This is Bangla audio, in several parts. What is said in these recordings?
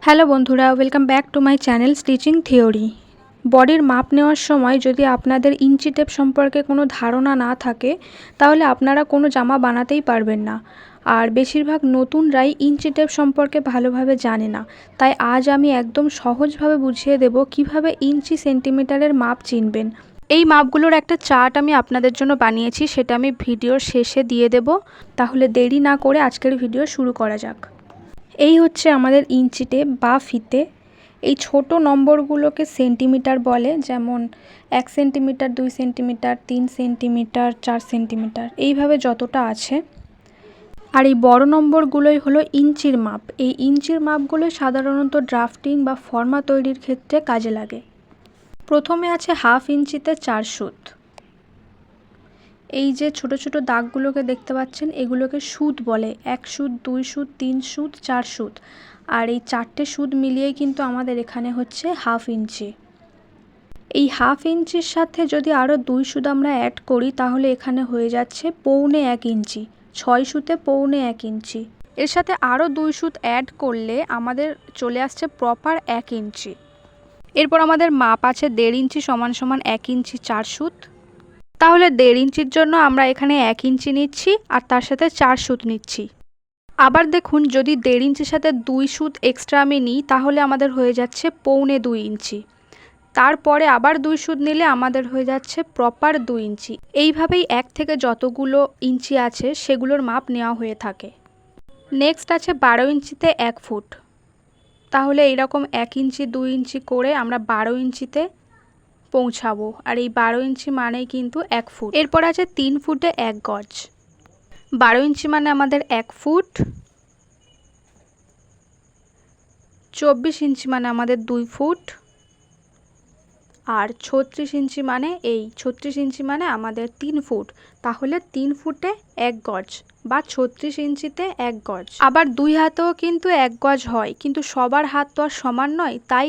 হ্যালো বন্ধুরা, welcome back to my channel stitching theory. বডির মাপ নেওয়ার সময় যদি আপনাদের ইঞ্চি টেপ সম্পর্কে কোনো ধারণা না থাকে তাহলে আপনারা কোনো জামা বানাতেই পারবেন না। আর বেশিরভাগ নতুনরাই ইঞ্চি টেপ সম্পর্কে ভালোভাবে জানে না। তাই আজ আমি একদম সহজভাবে বুঝিয়ে দেব কিভাবে ইঞ্চি সেন্টিমিটারের মাপ চিনবেন। এই মাপগুলোর একটা চার্ট আমি আপনাদের জন্য বানিয়েছি, সেটা আমি ভিডিওর শেষে দিয়ে দেব। তাহলে দেরি না করে আজকের ভিডিও শুরু করা যাক। এই হচ্ছে আমাদের ইঞ্চি টেপ বা ফিতে। এই ছোট নম্বরগুলোকে সেন্টিমিটার বলে, যেমন 1 সেন্টিমিটার, 2 সেন্টিমিটার, 3 সেন্টিমিটার, 4 সেন্টিমিটার, এইভাবে যতটা আছে। আর এই বড় নম্বরগুলোই হলো ইঞ্চির মাপ। এই ইঞ্চির মাপগুলোই সাধারণত ড্রাফটিং বা ফর্মা তৈরির ক্ষেত্রে কাজে লাগে। প্রথমে আছে হাফ ইঞ্চিতে 4 সুত। এই যে ছোট ছোট দাগগুলোকে দেখতে পাচ্ছেন, এগুলোকে সুত বলে। 1 সুত, 2 সুত, 3 সুত, 4 সুত। আর এই 4টে সুত মিলিয়েই কিন্তু আমাদের এখানে হচ্ছে হাফ ইঞ্চি। এই হাফ ইঞ্চির সাথে যদি আরও 2 সুত আমরা অ্যাড করি তাহলে এখানে হয়ে যাচ্ছে পৌনে 1 ইঞ্চি। 6 সুতে পৌনে 1 ইঞ্চি। এর সাথে আরও 2 সুত অ্যাড করলে আমাদের চলে আসছে প্রপার 1 ইঞ্চি। এরপর আমাদের মাপ আছে 1.5 ইঞ্চি সমান সমান 1 ইঞ্চি 4 সুত। তাহলে 1.5 ইঞ্চির জন্য আমরা এখানে 1 ইঞ্চি নিচ্ছি আর তার সাথে 4 সুত নিচ্ছি। আবার দেখুন, যদি 1.5 ইঞ্চির সাথে 2 সুত এক্সট্রা আমি নিই তাহলে আমাদের হয়ে যাচ্ছে পৌনে 2 ইঞ্চি। তারপরে আবার 2 সুত নিলে আমাদের হয়ে যাচ্ছে প্রপার 2 ইঞ্চি। এইভাবেই এক থেকে যতগুলো ইঞ্চি আছে সেগুলোর মাপ নেওয়া হয়ে থাকে। নেক্সট আছে 12 ইঞ্চিতে 1 ফুট। তাহলে এইরকম 1 ইঞ্চি 2 ইঞ্চি করে আমরা 12 ইঞ্চিতে পৌঁছাবো। আর এই 12 ইঞ্চি মানেই কিন্তু 1 ফুট। এরপর আছে 3 ফুটে 1 গজ। 12 ইঞ্চি মানে আমাদের 1 ফুট। 24 ইঞ্চি মানে আমাদের 2 ফুট। আর 36 ইঞ্চি মানে 36 ইঞ্চি মানে আমাদের 3 ফুট। তাহলে 3 ফুটে 1 গজ বা 36 ইঞ্চিতে 1 গজ। আবার 2 হাতেও কিন্তু 1 গজ হয়, কিন্তু সবার হাত তো আর সমান নয়, তাই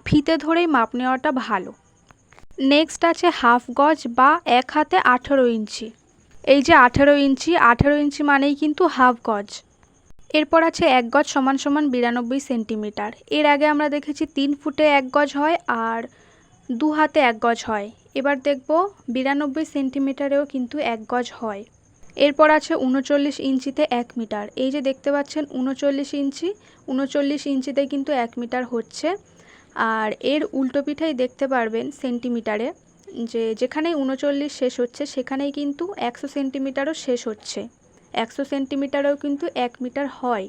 ফিতে ধরেই মাপ নেওয়াটা ভালো। নেক্সট আছে হাফ গজ বা 1 হাতে 18 ইঞ্চি। এই যে 18 ইঞ্চি মানেই কিন্তু হাফ গজ। এরপর আছে 1 গজ সমান সমান 92 সেন্টিমিটার। এর আগে আমরা দেখেছি 3 ফুটে 1 গজ হয় আর 2 হাতে 1 গজ হয়। এবার দেখব 92 সেন্টিমিটারেও কিন্তু 1 গজ হয়। এরপর আছে 39 ইঞ্চিতে 1 মিটার। এই যে দেখতে পাচ্ছেন 39 ইঞ্চিতে কিন্তু 1 মিটার হচ্ছে। আর এর উল্টো পিঠেই দেখতে পারবেন সেন্টিমিটারে, যে যেখানেই 39 শেষ হচ্ছে সেখানেই কিন্তু 100 সেন্টিমিটারও শেষ হচ্ছে। 100 সেন্টিমিটারেও কিন্তু 1 মিটার হয়।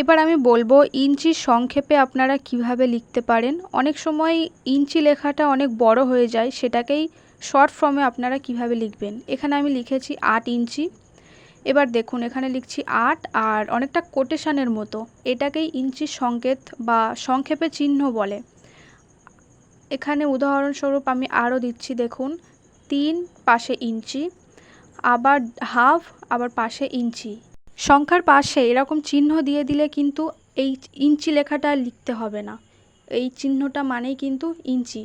এবার আমি বলবো ইঞ্চি সংক্ষেপে আপনারা কিভাবে লিখতে পারেন। অনেক সময় ইঞ্চি লেখাটা অনেক বড় হয়ে যায়, সেটাকেই শর্ট ফর্মে আপনারা কিভাবে লিখবেন। এখানে আমি লিখেছি 8 ইঞ্চি। এবার দেখুন এখানে লিখছি 8, আর অনেকটা কোটেশনের মতো। এটাকেই ইঞ্চি সংকেত বা সংক্ষেপে চিহ্ন বলে। এখানে উদাহরণস্বরূপ আমি আরও দিচ্ছি, দেখুন 3 পাশে ইঞ্চি, আবার হাফ, আবার পাশে ইঞ্চি। সংখ্যার পাশে এরকম চিহ্ন দিয়ে দিলে কিন্তু এই ইঞ্চি লেখাটা লিখতে হবে না। এই চিহ্নটা মানেই কিন্তু ইঞ্চি।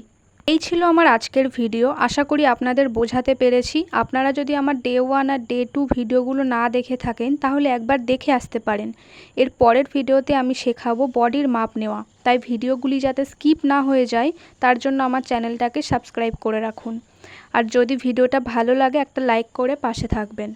এই ছিল আমার আজকের ভিডিও। আশা করি আপনাদের বোঝাতে পেরেছি। আপনারা যদি আমার ডে 1 আর ডে 2 ভিডিওগুলো না দেখে থাকেন তাহলে একবার দেখে আসতে পারেন। এর পরের ভিডিওতে আমি শেখাবো বডির মাপ নেওয়া। তাই ভিডিওগুলি যাতে স্কিপ না হয়ে যায় তার জন্য আমার চ্যানেলটাকে সাবস্ক্রাইব করে রাখুন। আর যদি ভিডিওটা ভালো লাগে একটা লাইক করে পাশে থাকবেন।